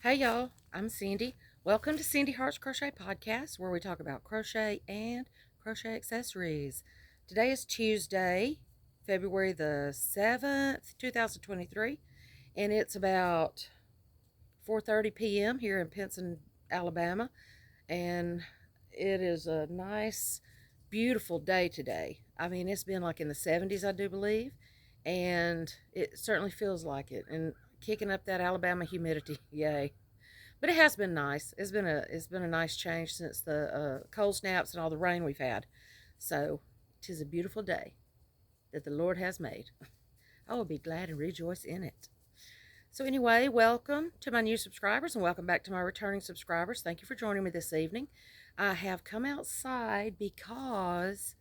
Hey y'all, I'm Cindy. Welcome to Cindy Hart's Crochet Podcast, where we talk about crochet and crochet accessories. Today is Tuesday, February the 7th, 2023, and it's about 4:30 p.m. here in Pinson, Alabama, and it is a nice, beautiful day today. I mean, it's been like in the 70s, I do believe, and it certainly feels like it, and kicking up that Alabama humidity. Yay. But it has been nice. It's been a nice change since the cold snaps and all the rain we've had. So 'tis a beautiful day that the Lord has made. I will be glad and rejoice in it. So anyway, welcome to my new subscribers and welcome back to my returning subscribers. Thank you for joining me this evening. I have come outside because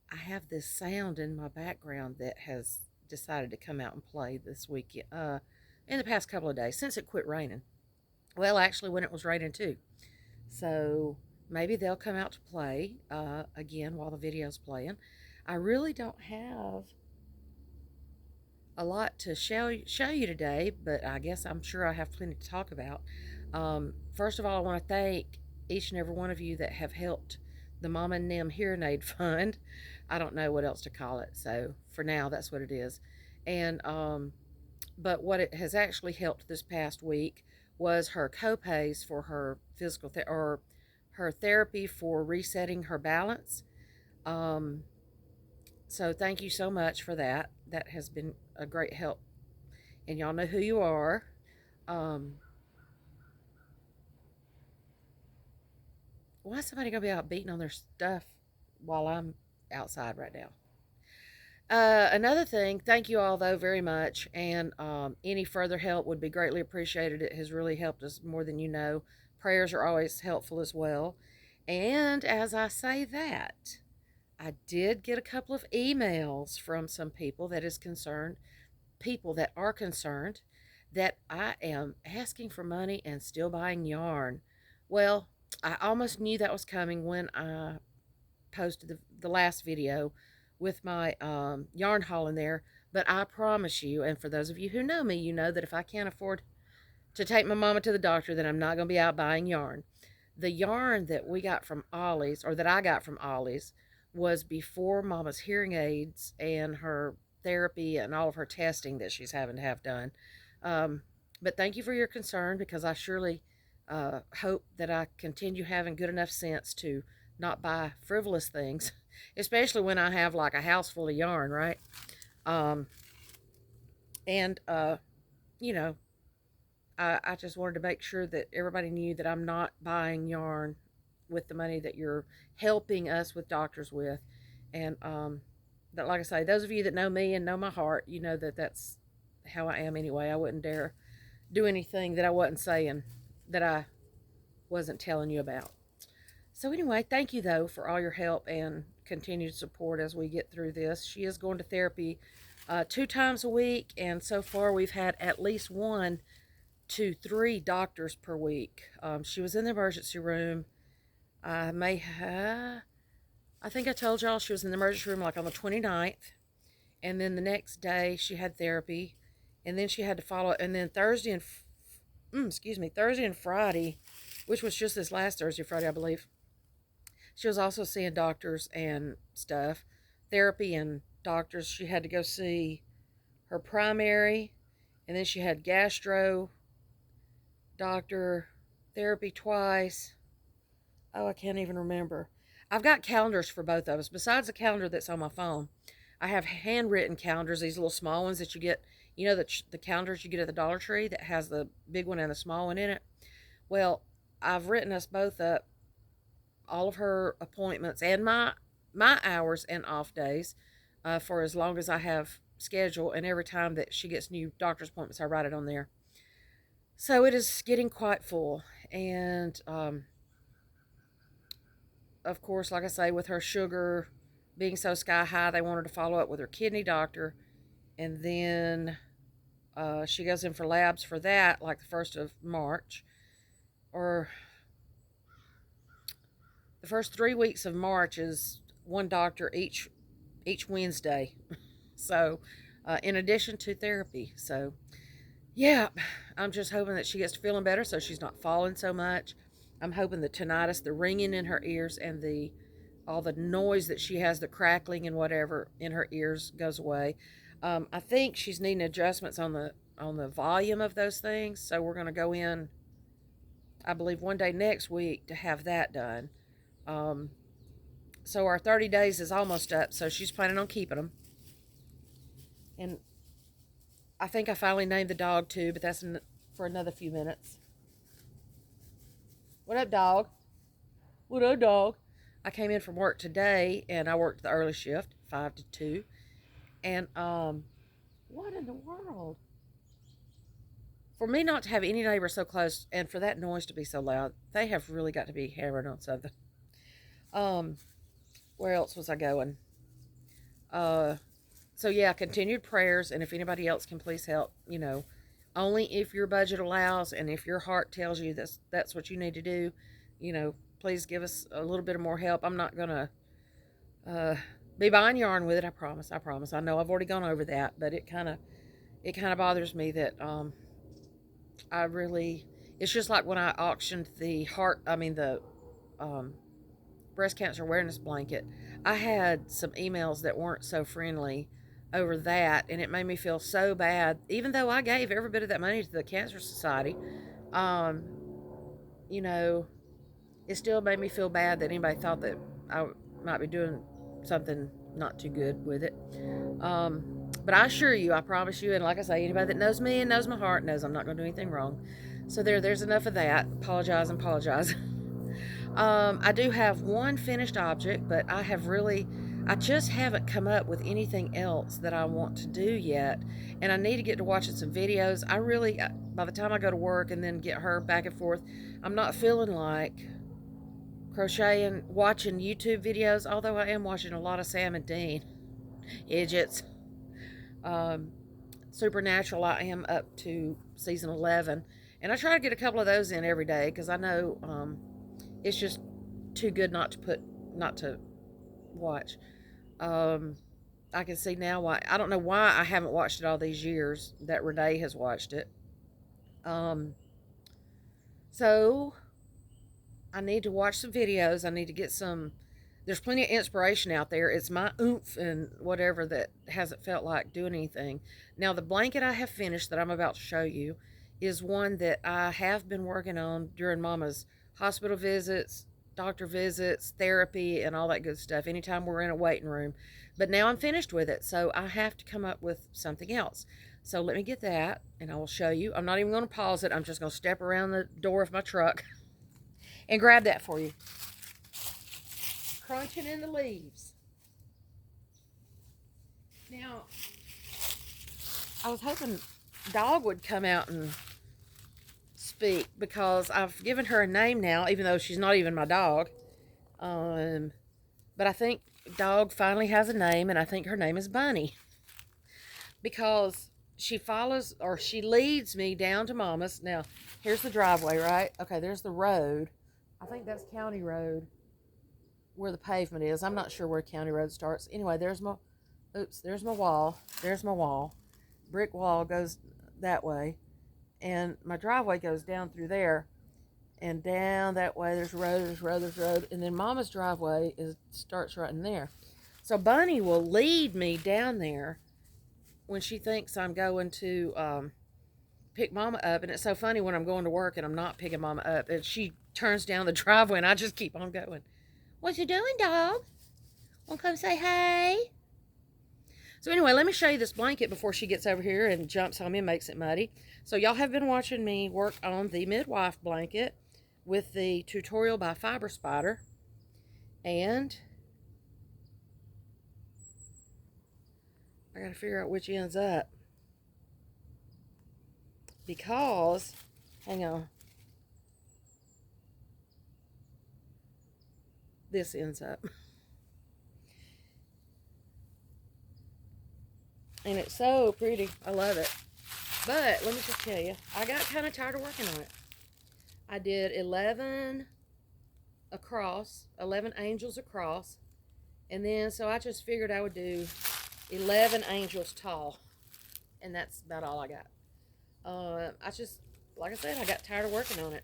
I have this sound in my background that has decided to come out and play this week in the past couple of days since it quit raining. Well, actually, when it was raining too. So maybe they'll come out to play again while the video's playing. I really don't have a lot to show you today, but I guess I'm sure I have plenty to talk about. First of all, I want to thank each and every one of you that have helped the Mama and Nim Hearing Aid Fund. I don't know what else to call it, so for now, that's what it is. And but what it has actually helped this past week was her copays for her physical or her therapy for resetting her balance. Um, so thank you so much for that. That has been a great help, and y'all know who you are. Um, why is somebody gonna be out beating on their stuff while I'm outside right now? Another thing, thank you all though very much, and any further help would be greatly appreciated. It has really helped us more than you know. Prayers are always helpful as well. And as I say that, I did get a couple of emails from some people that are concerned that I am asking for money and still buying yarn. Well, I almost knew that was coming when I posted the last video with my yarn haul in there. But I promise you, and for those of you who know me, you know that if I can't afford to take my mama to the doctor, then I'm not going to be out buying yarn. The yarn that we got from Ollie's, or that I got from Ollie's, was before Mama's hearing aids and her therapy and all of her testing that she's having to have done. But thank you for your concern, because I surely hope that I continue having good enough sense to not buy frivolous things, especially when I have like a house full of yarn, right? Um, and, you know, I just wanted to make sure that everybody knew that I'm not buying yarn with the money that you're helping us with doctors with. And that, like I say, those of you that know me and know my heart, you know that that's how I am anyway. I wouldn't dare do anything that I wasn't saying, that I wasn't telling you about. So anyway, thank you though for all your help and continued support as we get through this. She is going to therapy 2 times a week, and so far we've had at least 1 to 3 doctors per week. She was in the emergency room. I think I told y'all she was in the emergency room like on the 29th, and then the next day she had therapy, and then she had to follow, and then Thursday and Friday, which was just this last Thursday, Friday, I believe. She was also seeing doctors and stuff, therapy and doctors. She had to go see her primary, and then she had gastro doctor therapy twice. Oh, I can't even remember. I've got calendars for both of us. Besides the calendar that's on my phone, I have handwritten calendars, these little small ones that you get, you know, the calendars you get at the Dollar Tree that has the big one and the small one in it. Well, I've written us both up, all of her appointments and my hours and off days for as long as I have schedule, and every time that she gets new doctor's appointments, I write it on there. So it is getting quite full, and of course, like I say, with her sugar being so sky high, they want her to follow up with her kidney doctor, and then she goes in for labs for that, like the 1st of March, or the first 3 weeks of March is one doctor each Wednesday. So, in addition to therapy, so yeah, I'm just hoping that she gets to feeling better so she's not falling so much. I'm hoping the tinnitus, the ringing in her ears, and the all the noise that she has, the crackling and whatever in her ears goes away. I think she's needing adjustments on the volume of those things, so we're going to go in, I believe, one day next week to have that done. Um, so our 30 days is almost up, so she's planning on keeping them. And I think I finally named the dog too, but that's for another few minutes. What up, dog? What up, dog? I came in from work today, and I worked the early shift, 5 to 2. And what in the world? For me not to have any neighbors so close, and for that noise to be so loud, they have really got to be hammering on something. Um, where else was I going? Uh, so yeah, continued prayers, and if anybody else can please help, only if your budget allows, and if your heart tells you that's what you need to do, please give us a little bit of more help. I'm not gonna uh, be buying yarn with it. I promise. I promise. I know I've already gone over that, but it kind of bothers me that I really. It's just like when I auctioned the um, breast cancer awareness blanket. I had some emails that weren't so friendly over that, and it made me feel so bad. Even though I gave every bit of that money to the Cancer Society, um, you know, it still made me feel bad that anybody thought that I might be doing something not too good with it. But I assure you, I promise you, and like I say, anybody that knows me and knows my heart knows I'm not going to do anything wrong. So there's enough of that. Apologize and apologize. I do have one finished object, but I just haven't come up with anything else that I want to do yet. And I need to get to watching some videos. By the time I go to work and then get her back and forth, I'm not feeling like crocheting, watching YouTube videos, although I am watching a lot of Sam and Dean. Idiots. Um, Supernatural, I am up to season 11. And I try to get a couple of those in every day because I know it's just too good not to watch. Um, I can see now why. I don't know why I haven't watched it all these years that Renee has watched it. Um, so I need to watch some videos. I need to get some. There's plenty of inspiration out there. It's my oomph and whatever that hasn't felt like doing anything. Now, the blanket I have finished that I'm about to show you is one that I have been working on during Mama's hospital visits, doctor visits, therapy, and all that good stuff, anytime we're in a waiting room. But now I'm finished with it, so I have to come up with something else. So let me get that, and I will show you. I'm not even going to pause it. I'm just going to step around the door of my truck and grab that for you. Crunching in the leaves. Now, I was hoping Dog would come out and speak because I've given her a name now, even though she's not even my dog. But I think Dog finally has a name, and I think her name is Bunny because she leads me down to Mama's. Now, here's the driveway, right? Okay, there's the road. I think that's County Road where the pavement is. I'm not sure where County Road starts. Anyway, there's my wall. There's my wall. Brick wall goes that way. And my driveway goes down through there. And down that way, there's road. And then Mama's driveway starts right in there. So Bunny will lead me down there when she thinks I'm going to pick Mama up. And it's so funny when I'm going to work and I'm not picking Mama up. And she turns down the driveway and I just keep on going. What you doing, dog? Want to come say hey? So anyway, let me show you this blanket before she gets over here and jumps on me and makes it muddy. So y'all have been watching me work on the midwife blanket with the tutorial by Fiber Spider. And I got to figure out which end's up. Because, hang on. This ends up. And it's so pretty. I love it. But let me just tell you, I got kind of tired of working on it. I did 11 angels across. And then, so I just figured I would do 11 angels tall. And that's about all I got. I just, like I said, I got tired of working on it.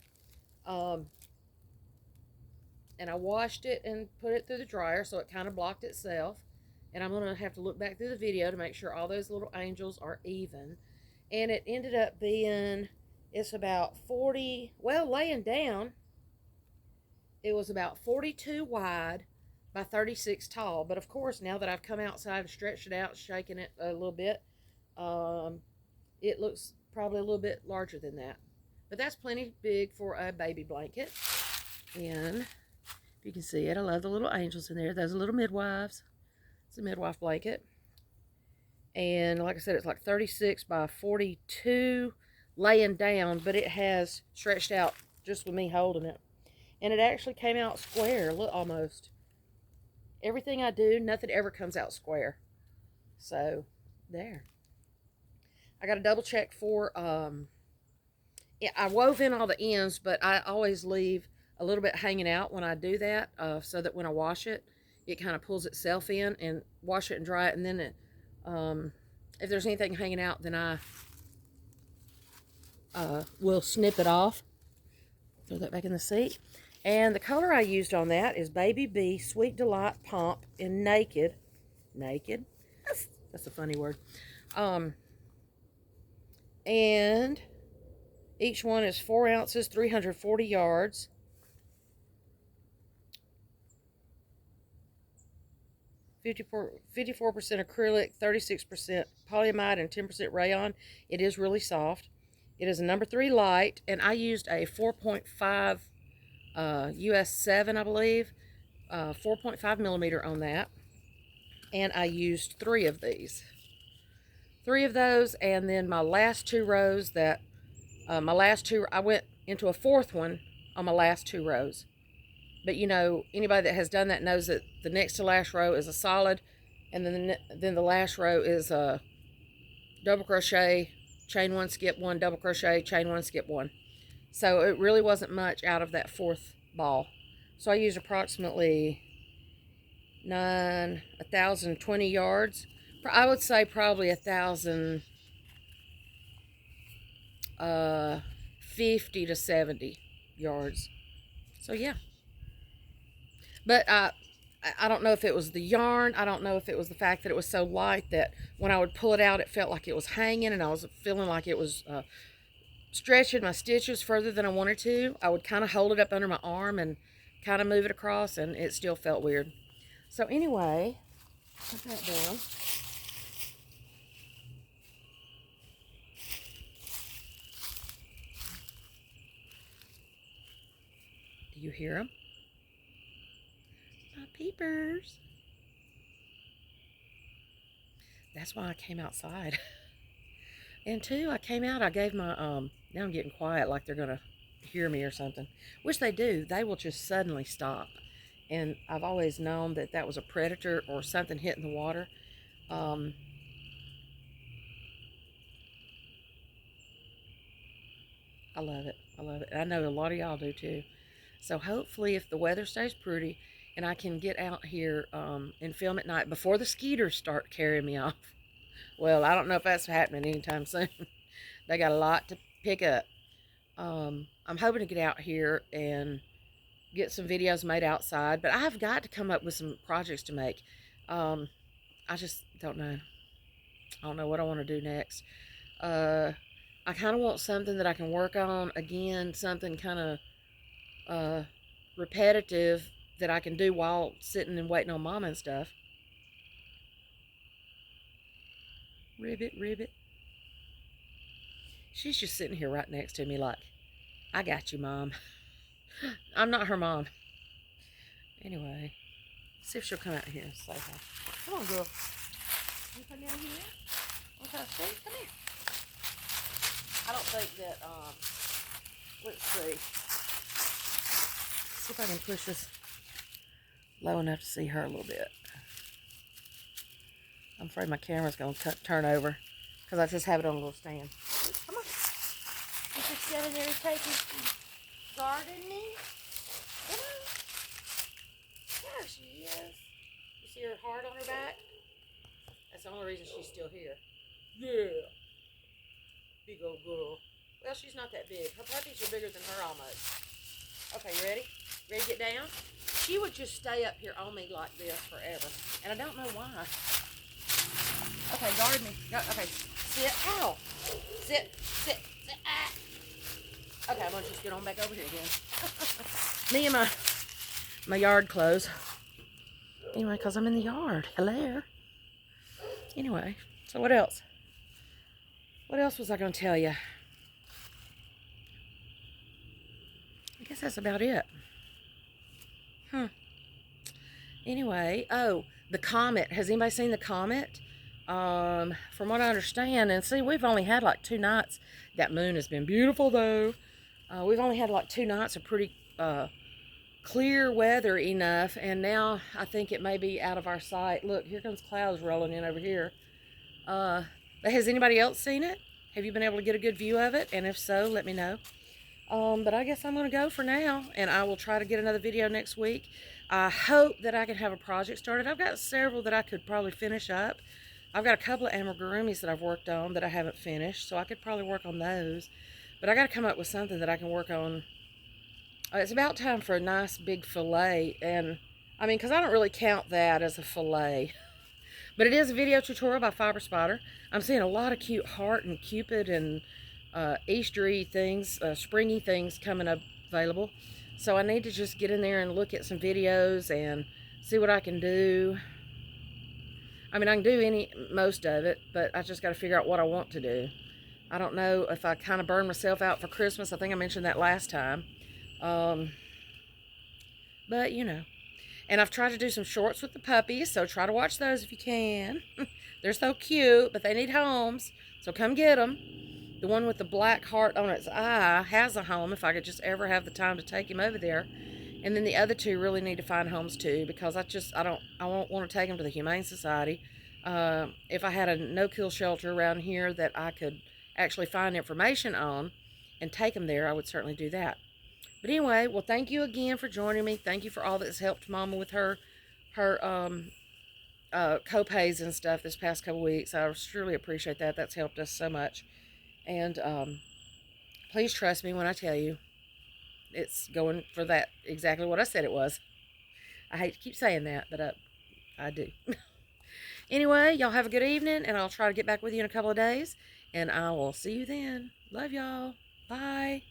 And I washed it and put it through the dryer so it kind of blocked itself. And I'm going to have to look back through the video to make sure all those little angels are even. And it ended up being, it's about 40, well, laying down, it was about 42 wide by 36 tall. But of course, now that I've come outside and stretched it out, shaking it a little bit, it looks probably a little bit larger than that. But that's plenty big for a baby blanket. And if you can see it, I love the little angels in there. Those are little midwives. It's a midwife blanket. And like I said, it's like 36 by 42 laying down, but it has stretched out just with me holding it. And it actually came out square, look, almost. Everything I do, nothing ever comes out square. So, there. I got to double check for, I wove in all the ends, but I always leave a little bit hanging out when I do that, so that when I wash it, it kind of pulls itself in, and wash it and dry it, and then it, if there's anything hanging out, then I will snip it off. Throw that back in the seat. And the color I used on that is Baby B Sweet Delight Pomp in Naked. Naked? That's a funny word. And each one is 4 ounces, 340 yards. 54% acrylic, 36% polyamide, and 10% rayon. It is really soft. It is a number 3 light, and I used a 4.5 US 7, I believe, 4.5 millimeter on that, and I used 3 of these. 3 of those, and then my last 2 rows that, I went into a 4th one on my last 2 rows. But you know, anybody that has done that knows that the next to last row is a solid, and then the last row is a double crochet, chain 1, skip 1, double crochet, chain 1, skip 1. So it really wasn't much out of that 4th ball. So I used approximately 1,020 yards. I would say probably 1,050 to 70 yards. So yeah. But I don't know if it was the yarn. I don't know if it was the fact that it was so light that when I would pull it out, it felt like it was hanging, and I was feeling like it was stretching my stitches further than I wanted to. I would kind of hold it up under my arm and kind of move it across, and it still felt weird. So anyway, put that down. Do you hear them? My peepers. That's why I came outside. And 2, I came out, I gave my, now I'm getting quiet like they're going to hear me or something. Which they do. They will just suddenly stop. And I've always known that that was a predator or something hitting the water. I love it. I love it. I know a lot of y'all do too. So hopefully if the weather stays pretty and I can get out here and film at night before the skeeters start carrying me off. Well, I don't know if that's happening anytime soon. They got a lot to pick up. I'm hoping to get out here and get some videos made outside, but I've got to come up with some projects to make. I just don't know. I don't know what I want to do next. I kind of want something that I can work on again, something kind of repetitive that I can do while sitting and waiting on Mama and stuff. Ribbit, ribbit. She's just sitting here right next to me like, I got you, Mom. I'm not her mom. Anyway, see if she'll come out here and say hi. Come on, girl. You come down here? Want to have a seat? Come here. I don't think that, let's see. See if I can push this low enough to see her a little bit. I'm afraid my camera's going to turn over because I just have it on a little stand. Come on. You just standing there taking gardening. Come on. There she is. You see her heart on her back? That's the only reason she's still here. Yeah. Big old girl. Well, she's not that big. Her puppies are bigger than her almost. Okay, you ready? Ready to get down? She would just stay up here on me like this forever. And I don't know why. Okay, guard me. Okay, sit. Ow. Sit. Ah. Okay, I'm going to just get on back over here again. Me and my yard clothes. Anyway, because I'm in the yard. Hello. Anyway, so what else? What else was I going to tell you? I guess that's about it. Anyway, oh, the comet. Has anybody seen the comet? From what I understand, and see, we've only had like 2 nights. That moon has been beautiful, though. We've only had like 2 nights of pretty clear weather enough, and now I think it may be out of our sight. Look, here comes clouds rolling in over here. Has anybody else seen it? Have you been able to get a good view of it? And if so, let me know. But I guess I'm going to go for now, and I will try to get another video next week. I hope that I can have a project started. I've got several that I could probably finish up. I've got a couple of amigurumis that I've worked on that I haven't finished, so I could probably work on those. But I got to come up with something that I can work on. It's about time for a nice big fillet, and I mean, because I don't really count that as a fillet. But it is a video tutorial by Fiber Spider. I'm seeing a lot of cute heart and cupid and Eastery things, springy things coming up available. So I need to just get in there and look at some videos and see what I can do. I mean, I can do most of it, but I just got to figure out what I want to do. I don't know if I kind of burn myself out for Christmas. I think I mentioned that last time. But, you know. And I've tried to do some shorts with the puppies, so try to watch those if you can. They're so cute, but they need homes, so come get them. The one with the black heart on its eye has a home if I could just ever have the time to take him over there. And then the other 2 really need to find homes too, because I won't want to take them to the Humane Society. If I had a no-kill shelter around here that I could actually find information on and take them there, I would certainly do that. But anyway, well, thank you again for joining me. Thank you for all that's helped Mama with her co-pays and stuff this past couple weeks. I surely appreciate that. That's helped us so much. And please trust me when I tell you it's going for that exactly what I said it was. I hate to keep saying that, but I do. Anyway, y'all have a good evening, and I'll try to get back with you in a couple of days. And I will see you then. Love y'all. Bye.